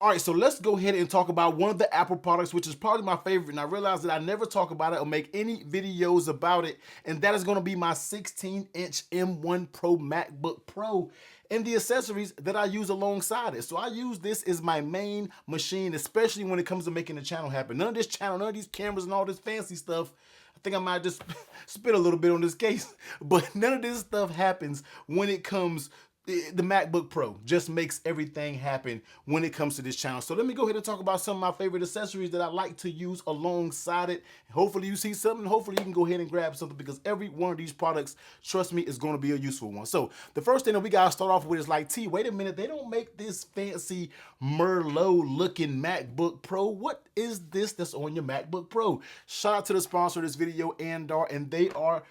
All right, so let's go ahead and talk about one of the Apple products, which is probably my favorite, and I realized that I never talk about it or make any videos about it, and that is gonna be my 16-inch M1 Pro MacBook Pro and the accessories that I use alongside it. So I use this as my main machine, especially when it comes to making the channel happen. None of this channel, none of these cameras and all this fancy stuff, I think I might just spit a little bit on this case, but none of this stuff happens when it comes the MacBook Pro just makes everything happen when it comes to this channel. So let me go ahead and talk about some of my favorite accessories that I like to use alongside it. Hopefully you see something. Hopefully you can go ahead and grab something, because every one of these products, trust me, is going to be a useful one. So the first thing that we got to start off with is like, wait a minute, they don't make this fancy Merlot looking MacBook Pro. What is this that's on your MacBook Pro? Shout out to the sponsor of this video, Andar, and they are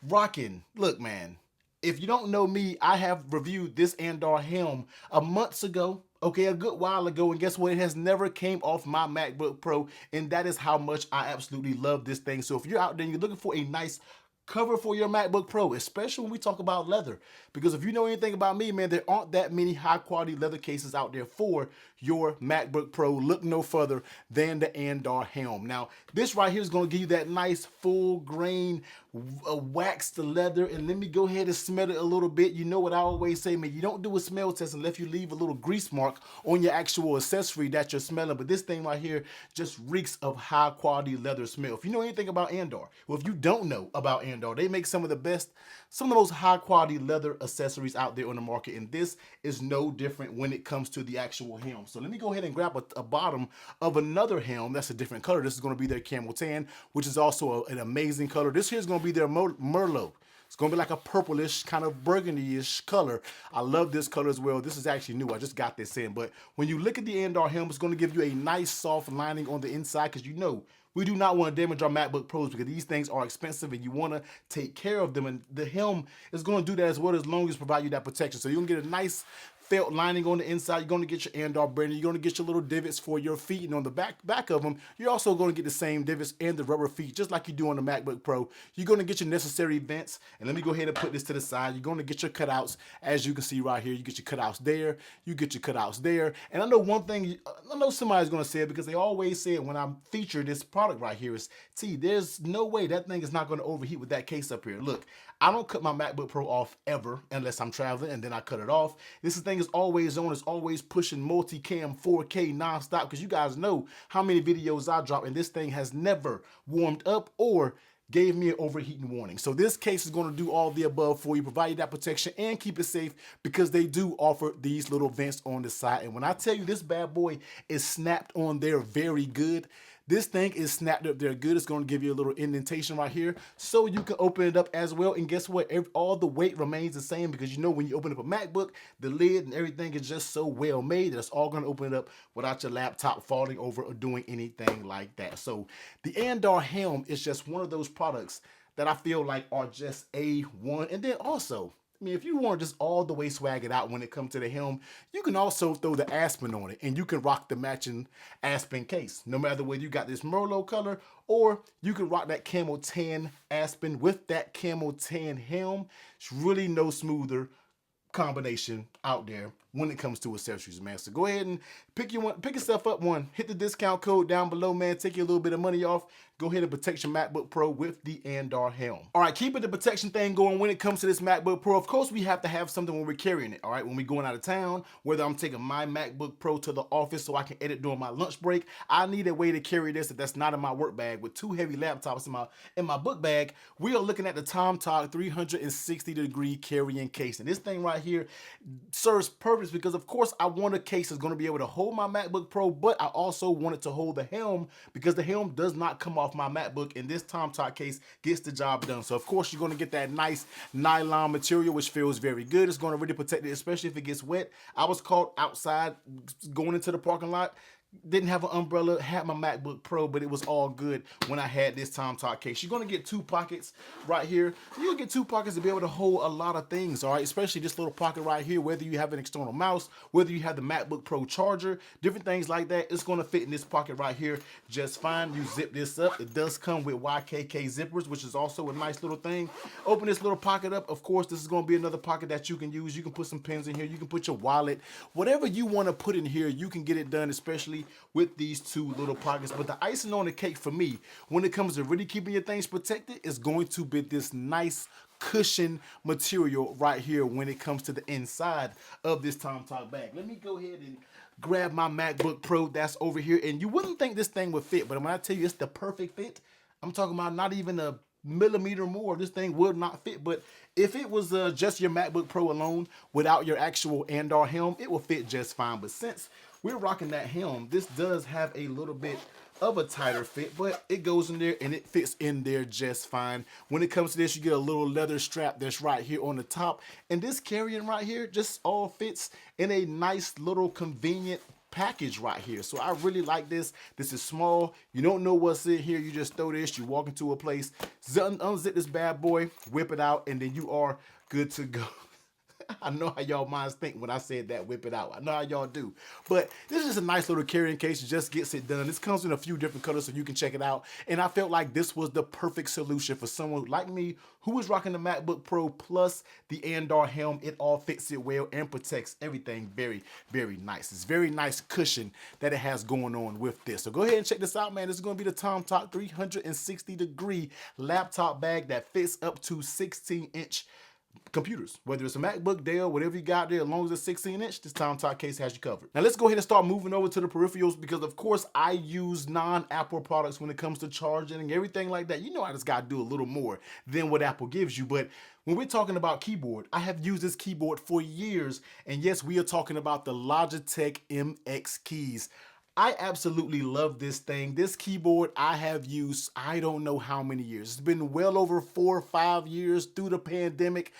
rocking. Look, man. If you don't know me, I have reviewed this Andar Helm a month ago, okay, a good while ago, and guess what? It has never came off my MacBook Pro, and that is how much I absolutely love this thing. So if you're out there and you're looking for a nice cover for your MacBook Pro, especially when we talk about leather, because if you know anything about me, man, there aren't that many high quality leather cases out there for your MacBook Pro. Look no further than the Andar Helm. Now, this right here is going to give you that nice full grain waxed leather, and let me go ahead and smell it a little bit. You know what I always say, man, you don't do a smell test unless you leave a little grease mark on your actual accessory that you're smelling, but this thing right here just reeks of high quality leather smell. If you know anything about Andar, well, if you don't know about Andar, they make some of the best, some of the most high quality leather accessories out there on the market, and this is no different when it comes to the actual helm. So let me go ahead and grab a bottom of another helm that's a different color. This is going to be their camel tan, which is also an amazing color. This here is going to be their Merlot. It's going to be like a purplish, kind of burgundy-ish color. I love this color as well. This is actually new. I just got this in. But when you look at the Andar helm, it's going to give you a nice soft lining on the inside, because you know we do not want to damage our MacBook Pros, because these things are expensive and you want to take care of them. And the helm is going to do that as well, as long as provide you that protection. So you're going to get a nice felt lining on the inside. You're going to get your Andar branding. You're going to get your little divots for your feet, and on the back of them, you're also going to get the same divots and the rubber feet, just like you do on the MacBook Pro. You're going to get your necessary vents, and let me go ahead and put this to the side. You're going to get your cutouts, as you can see right here. You get your cutouts there. You get your cutouts there. And I know one thing. I know somebody's going to say it, because they always say it when I feature this product right here is, there's no way that thing is not going to overheat with that case up here. Look, I don't cut my MacBook Pro off ever unless I'm traveling, and then I cut it off. This thing is always on. It's always pushing multicam 4K nonstop, because you guys know how many videos I drop, and this thing has never warmed up or gave me an overheating warning. So this case is going to do all the above for you, provide you that protection and keep it safe, because they do offer these little vents on the side. And when I tell you this bad boy is snapped on there very good, this thing is snapped up there good. It's going to give you a little indentation right here, so you can open it up as well. And guess what? All the weight remains the same, because you know when you open up a MacBook, the lid and everything is just so well made that it's all going to open it up without your laptop falling over or doing anything like that. So the Andar Helm is just one of those products that I feel like are just A1. And then also, I mean, if you want to just all the way swag it out when it comes to the helm, you can also throw the Aspen on it, and you can rock the matching Aspen case. No matter whether you got this Merlot color, or you can rock that camel tan Aspen with that camel tan helm. It's really no smoother combination out there when it comes to accessories, man. So go ahead and pick yourself up one. Hit the discount code down below, man. Take you a little bit of money off. Go ahead and protect your MacBook Pro with the Andar Helm. All right, keeping the protection thing going when it comes to this MacBook Pro. Of course, we have to have something when we're carrying it, all right? When we're going out of town, whether I'm taking my MacBook Pro to the office so I can edit during my lunch break, I need a way to carry this that's not in my work bag. With two heavy laptops in my book bag, we are looking at the TomToc 360-degree carrying case. And this thing right here serves purpose, because of course I want a case that's going to be able to hold my MacBook Pro, but I also want it to hold the helm, because the helm does not come off my MacBook, and this TomToc case gets the job done. So of course you're going to get that nice nylon material, which feels very good. It's going to really protect it, especially if it gets wet. I was caught outside going into the parking lot, didn't have an umbrella, had my MacBook Pro, but it was all good when I had this TomToc case. You're gonna get 2 pockets right here. You'll get 2 pockets to be able to hold a lot of things, all right? Especially this little pocket right here, whether you have an external mouse, whether you have the MacBook Pro charger, different things like that, it's gonna fit in this pocket right here just fine. You zip this up. It does come with YKK zippers, which is also a nice little thing. Open this little pocket up. Of course, this is gonna be another pocket that you can use. You can put some pens in here. You can put your wallet. Whatever you wanna put in here, you can get it done, especially with these 2 little pockets. But the icing on the cake for me, when it comes to really keeping your things protected, is going to be this nice cushion material right here when it comes to the inside of this TomToc bag. Let me go ahead and grab my MacBook Pro that's over here. And you wouldn't think this thing would fit, but when I tell you it's the perfect fit, I'm talking about not even a millimeter more. This thing would not fit. But if it was just your MacBook Pro alone without your actual Andar helm, it will fit just fine. But since we're rocking that helm, this does have a little bit of a tighter fit, but it goes in there and it fits in there just fine. When it comes to this, you get a little leather strap that's right here on the top, and this carrying right here just all fits in a nice little convenient package right here. So I really like this. This is small. You don't know what's in here. You just throw this, you walk into a place, unzip this bad boy, whip it out, and then you are good to go. I know how y'all minds think when I said that, whip it out. I know how y'all do. But this is just a nice little carrying case. It just gets it done. This comes in a few different colors so you can check it out. And I felt like this was the perfect solution for someone like me who was rocking the MacBook Pro plus the Andar helm. It all fits it well and protects everything very, very nice. It's very nice cushion that it has going on with this. So go ahead and check this out, man. This is going to be the TomToc 360-degree laptop bag that fits up to 16-inch computers, whether it's a MacBook, Dell, whatever you got there, as long as it's 16-inch, this TomToc case has you covered. Now let's go ahead and start moving over to the peripherals, because of course I use non-Apple products when it comes to charging and everything like that. You know I just got to do a little more than what Apple gives you. But when we're talking about keyboard, I have used this keyboard for years, and yes, we are talking about the Logitech MX keys. I absolutely love this thing. This keyboard I have used, I don't know how many years. It's been well over 4 or 5 years through the pandemic.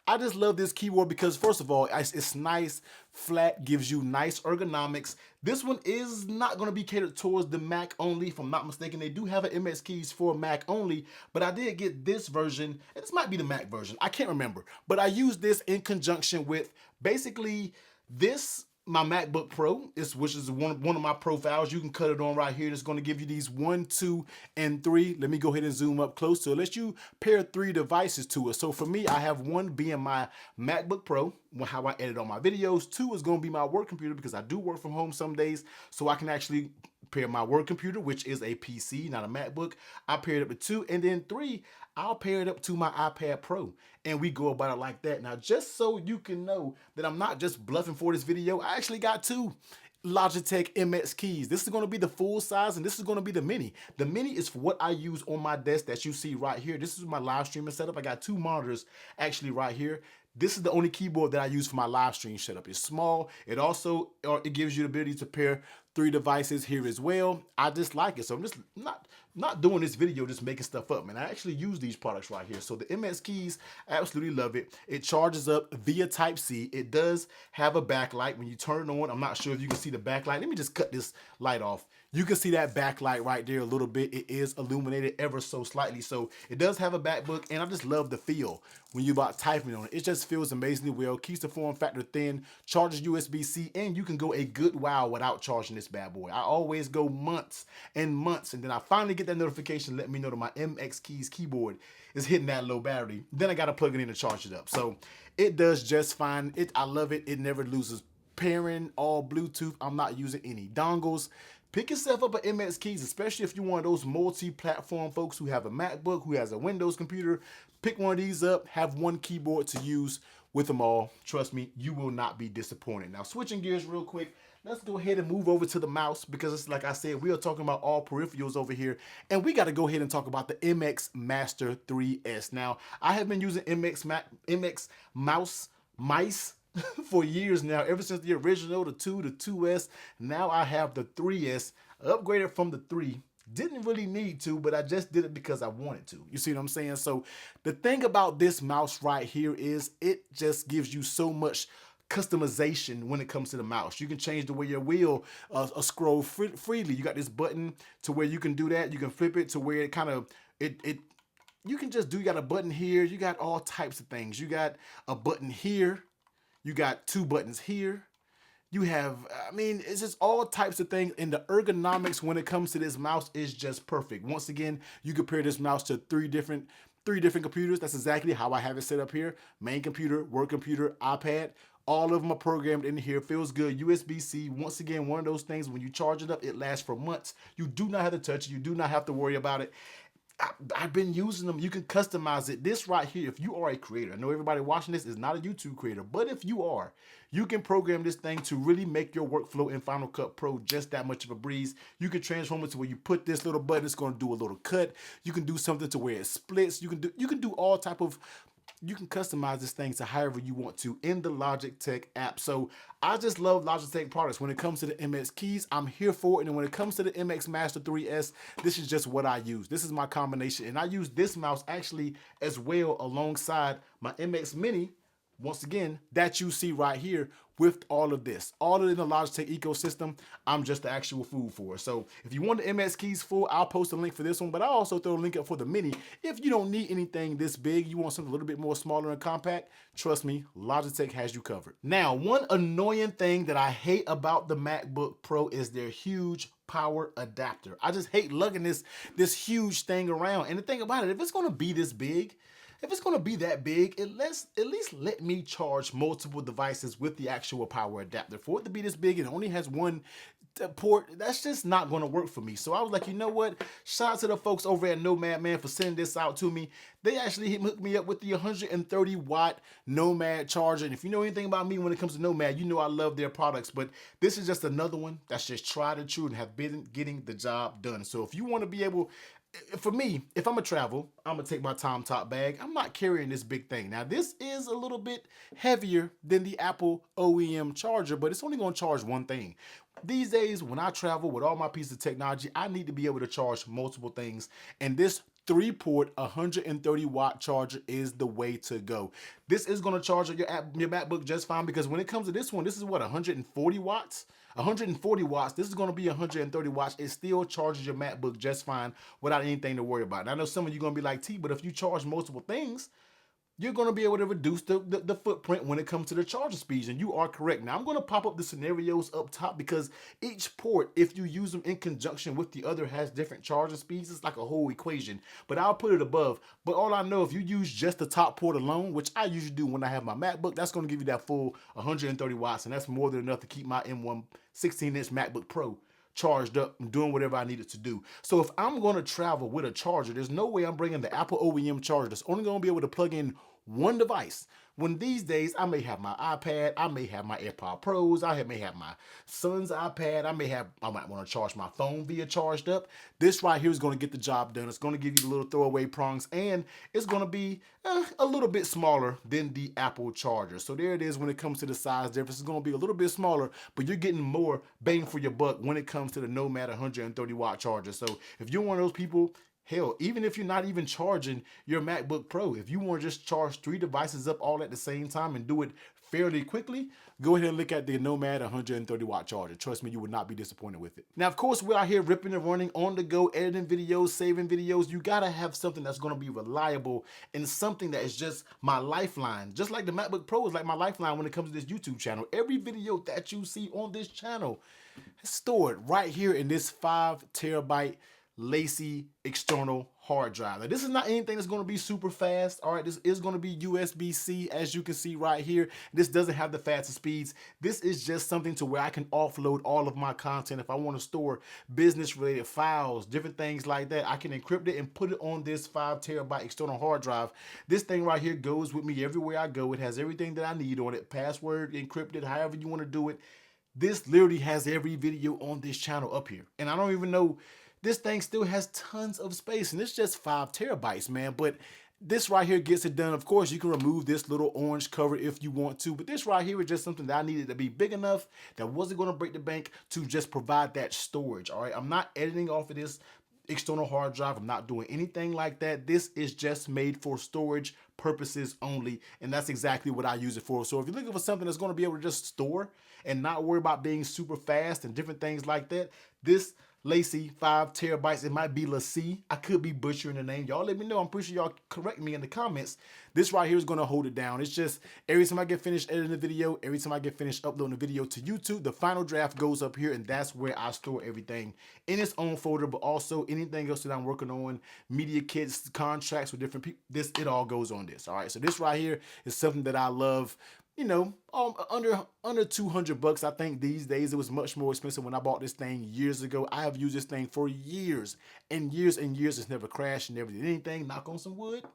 I just love this keyboard because, first of all, it's nice, flat, gives you nice ergonomics. This one is not going to be catered towards the Mac only, if I'm not mistaken. They do have an MX keys for Mac only, but I did get this version. This might be the Mac version. I can't remember. But I used this in conjunction with basically this, my MacBook Pro, which is one of my profiles. You can cut it on right here. It's going to give you these 1, 2, and 3. Let me go ahead and zoom up close to it. Let you pair 3 devices to it. So for me, I have 1 being my MacBook Pro, how I edit all my videos. 2 is going to be my work computer, because I do work from home some days, so I can actually pair my work computer, which is a PC, not a MacBook. I pair it up to 2, and then 3, I'll pair it up to my iPad Pro, and we go about it like that. Now, just so you can know that I'm not just bluffing for this video, I actually got 2 Logitech MX keys. This is going to be the full size, and this is going to be the mini. The mini is for what I use on my desk that you see right here. This is my live streaming setup. I got 2 monitors actually right here. This is the only keyboard that I use for my live stream setup. It's small. It also it gives you the ability to pair 3 devices here as well. I just like it. So I'm just not doing this video just making stuff up, man. I actually use these products right here. So the MX keys, I absolutely love it. It charges up via Type-C. It does have a backlight. When you turn it on, I'm not sure if you can see the backlight. Let me just cut this light off. You can see that backlight right there a little bit. It is illuminated ever so slightly. So it does have a backbook, and I just love the feel when you're about typing on it. It just feels amazingly well. Keeps the form factor thin, charges USB-C, and you can go a good while without charging this bad boy. I always go months and months, and then I finally get that notification letting me know that my MX keys keyboard is hitting that low battery. Then I got to plug it in to charge it up. So it does just fine. I love it. It never loses pairing, all Bluetooth. I'm not using any dongles. Pick yourself up an MX keys, especially if you're one of those multi-platform folks who have a MacBook, who has a Windows computer. Pick one of these up, have 1 keyboard to use with them all. Trust me, you will not be disappointed. Now, switching gears real quick, let's go ahead and move over to the mouse, because it's like I said, we are talking about all peripherals over here, and we got to go ahead and talk about the MX Master 3S. Now, I have been using MX mice for years now, ever since the original, the 2, the 2S. Now I have the 3S, upgraded from the 3. Didn't really need to, but I just did it because I wanted to. You see what I'm saying? So the thing about this mouse right here is it just gives you so much customization when it comes to the mouse. You can change the way your wheel scroll freely. You got this button to where you can do that. You can flip it to where it kind of, you can just do, you got a button here. You got all types of things. You got a button here. You got 2 buttons here. You have, I mean, it's just all types of things. And the ergonomics when it comes to this mouse is just perfect. Once again, you compare this mouse to three different computers. That's exactly how I have it set up here. Main computer, work computer, iPad. All of them are programmed in here. Feels good. USB-C. Once again, one of those things, when you charge it up, it lasts for months. You do not have to touch it. You do not have to worry about it. I've been using them. You can customize it. This right here, if you are a creator, I know everybody watching this is not a YouTube creator, but if you are, you can program this thing to really make your workflow in Final Cut Pro just that much of a breeze. You can transform it to where you put this little button, it's going to do a little cut. You can do something to where it splits. You can do all type of, you can customize this thing to however you want to in the Logitech app. So I just love Logitech products. When it comes to the MX keys, I'm here for it. And when it comes to the MX Master 3S, this is just what I use. This is my combination. And I use this mouse actually as well alongside my MX Mini, once again, that you see right here with all of this. All of it in the Logitech ecosystem, I'm just the actual food for. So if you want the MX keys full, I'll post a link for this one, but I'll also throw a link up for the Mini. If you don't need anything this big, you want something a little bit more smaller and compact, trust me, Logitech has you covered. Now, one annoying thing that I hate about the MacBook Pro is their huge power adapter. I just hate lugging this huge thing around. And the thing about it, if it's gonna be this big, if it's going to be that big, at least let me charge multiple devices with the actual power adapter. For it to be this big and it only has one port, that's just not going to work for me. So I was like, you know what? Shout out to the folks over at Nomad, man, for sending this out to me. They actually hooked me up with the 130 watt Nomad charger. And if you know anything about me when it comes to Nomad, you know I love their products. But this is just another one that's just tried and true and have been getting the job done. So if you want to be able, for me, if I'm gonna travel, I'm gonna take my TomToc bag. I'm not carrying this big thing. Now, this is a little bit heavier than the Apple OEM charger, but it's only gonna charge one thing. These days, when I travel with all my pieces of technology, I need to be able to charge multiple things. And this 3-port 130 watt charger is the way to go. This is gonna charge your MacBook just fine, because when it comes to this one, this is what, 140 watts? 140 watts, this is going to be 130 watts. It still charges your MacBook just fine without anything to worry about. And I know some of you are going to be like, T, but if you charge multiple things, you're going to be able to reduce the footprint when it comes to the charging speeds. And you are correct. Now, I'm going to pop up the scenarios up top, because each port, if you use them in conjunction with the other, has different charging speeds. It's like a whole equation, but I'll put it above. But all I know, if you use just the top port alone, which I usually do when I have my MacBook, that's going to give you that full 130 watts. And that's more than enough to keep my M1 16-inch MacBook Pro charged up and doing whatever I needed to do. So if I'm going to travel with a charger, there's no way I'm bringing the Apple OEM charger that's only going to be able to plug in one device. When these days, I may have my iPad, I may have my AirPod Pros, I may have my son's iPad, I might want to charge my phone via charged up. This right here is going to get the job done. It's going to give you the little throwaway prongs, and it's going to be a little bit smaller than the Apple charger. So there it is when it comes to the size difference. It's going to be a little bit smaller, but you're getting more bang for your buck when it comes to the Nomad 130 watt charger. So if you're one of those people, hell, even if you're not even charging your MacBook Pro, if you want to just charge 3 devices up all at the same time and do it fairly quickly, go ahead and look at the Nomad 130 watt charger. Trust me, you would not be disappointed with it. Now, of course, we're out here ripping and running on the go, editing videos, saving videos. You gotta have something that's gonna be reliable and something that is just my lifeline. Just like the MacBook Pro is like my lifeline when it comes to this YouTube channel. Every video that you see on this channel is stored right here in this 5 terabyte Lacie external hard drive. Now, this is not anything that's going to be super fast. All right, this is going to be USB-C, as you can see right here. This doesn't have the fastest speeds. This is just something to where I can offload all of my content. If I want to store business related files, different things like that, I can encrypt it and put it on this 5 terabyte external hard drive. This thing right here goes with me everywhere I go. It has everything that I need on it, password encrypted, however you want to do it. This literally has every video on this channel up here. And I don't even know, this thing still has tons of space, and it's just 5 terabytes, man. But this right here gets it done. Of course, you can remove this little orange cover if you want to, but this right here is just something that I needed to be big enough that wasn't going to break the bank to just provide that storage. All right, I'm not editing off of this external hard drive. I'm not doing anything like that. This is just made for storage purposes only, and that's exactly what I use it for. So if you're looking for something that's going to be able to just store and not worry about being super fast and different things like that, this Lacie 5 terabytes, it might be Lacie. I could be butchering the name. Y'all let me know. I'm pretty sure y'all correct me in the comments. This right here is going to hold it down. It's just every time I get finished editing the video, every time I get finished uploading the video to YouTube, the final draft goes up here, and that's where I store everything in its own folder, but also anything else that I'm working on, media kits, contracts with different people, it all goes on this. All right, so this right here is something that I love. You know, under 200 bucks. I think these days it was much more expensive when I bought this thing years ago. I have used this thing for years and years and years. It's never crashed, never did anything. Knock on some wood.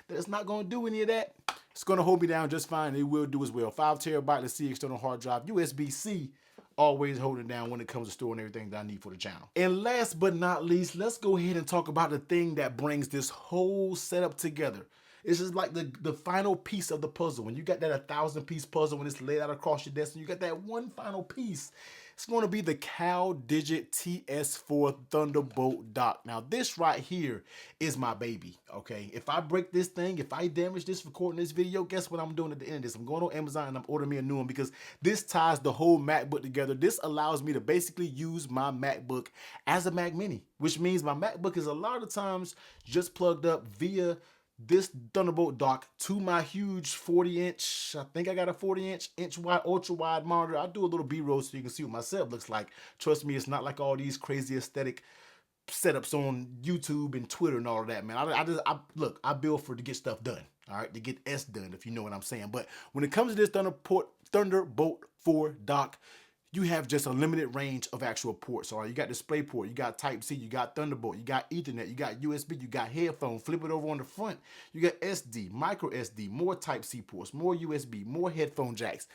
That's not going to do any of that. It's going to hold me down just fine. It will do as well. 5 terabyte, let's see, external hard drive, USB-C. Always holding down when it comes to storing everything that I need for the channel. And last but not least, let's go ahead and talk about the thing that brings this whole setup together. It's just like the final piece of the puzzle. When you got that 1,000-piece puzzle, when it's laid out across your desk, and you got that one final piece, it's going to be the CalDigit TS4 Thunderbolt Dock. Now, this right here is my baby, okay? If I break this thing, if I damage this recording this video, guess what I'm doing at the end of this? I'm going on Amazon and I'm ordering me a new one because this ties the whole MacBook together. This allows me to basically use my MacBook as a Mac Mini, which means my MacBook is a lot of times just plugged up via this Thunderbolt dock to my huge 40-inch, I think I got a 40-inch wide, ultra wide monitor. I'll do a little B-roll so you can see what my setup looks like. Trust me, it's not like all these crazy aesthetic setups on YouTube and Twitter and all of that, man. Look, I build to get stuff done, all right, to get S done, if you know what I'm saying. But when it comes to this Thunderbolt 4 dock, you have just a limited range of actual ports. All right, you got DisplayPort, you got Type-C, you got Thunderbolt, you got Ethernet, you got USB, you got headphone. Flip it over on the front, you got SD, micro SD, more Type-C ports, more USB, more headphone jacks.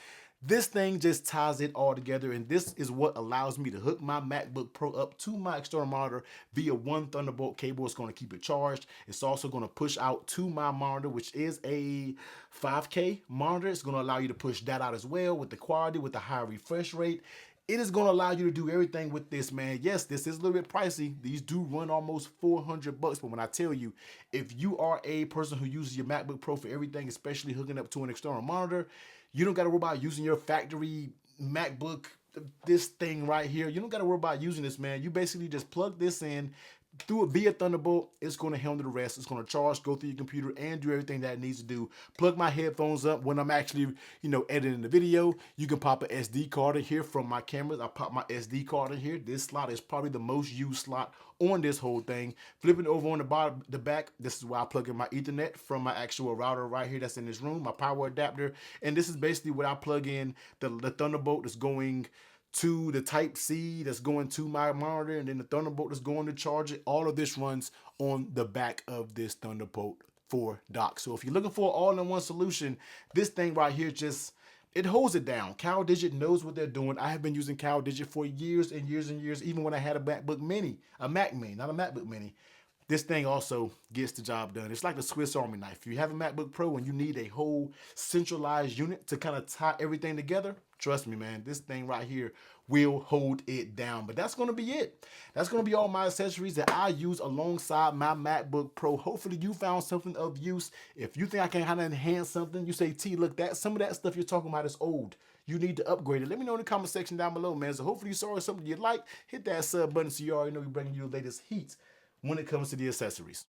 This thing just ties it all together, and this is what allows me to hook my MacBook Pro up to my external monitor via one Thunderbolt cable. It's going to keep it charged. It's also going to push out to my monitor, which is a 5K monitor. It's going to allow you to push that out as well with the quality, with the high refresh rate. It is going to allow you to do everything with this, man. Yes, this is a little bit pricey. These do run almost 400 bucks, but when I tell you, if you are a person who uses your MacBook Pro for everything, especially hooking up to an external monitor, you don't got to worry about using your factory MacBook, this thing right here. You don't got to worry about using this, man. You basically just plug this in, through it via Thunderbolt. It's going to handle the rest. It's going to charge, go through your computer, and do everything that it needs to do. Plug my headphones up when I'm actually, editing the video. You can pop an SD card in here from my cameras. I pop my SD card in here. This slot is probably the most used slot on this whole thing. Flipping over on the bottom, the back, this is where I plug in my Ethernet from my actual router right here that's in this room, my power adapter. And this is basically what I plug in the Thunderbolt that's going to the Type-C that's going to my monitor, and then the Thunderbolt that's going to charge it. All of this runs on the back of this Thunderbolt 4 dock. So if you're looking for an all-in-one solution, this thing right here it holds it down. CalDigit knows what they're doing. I have been using CalDigit for years and years and years, even when I had a MacBook Mini, a Mac Mini, not a MacBook Mini. This thing also gets the job done. It's like the Swiss Army knife. If you have a MacBook Pro and you need a whole centralized unit to kind of tie everything together, trust me, man, this thing right here will hold it down. But that's going to be it. That's going to be all my accessories that I use alongside my MacBook Pro. Hopefully you found something of use. If you think I can kind of enhance something, you say, T, look, some of that stuff you're talking about is old. You need to upgrade it. Let me know in the comment section down below, man. So hopefully you saw something you like. Hit that sub button so you already know we're bringing you the latest heat when it comes to the accessories.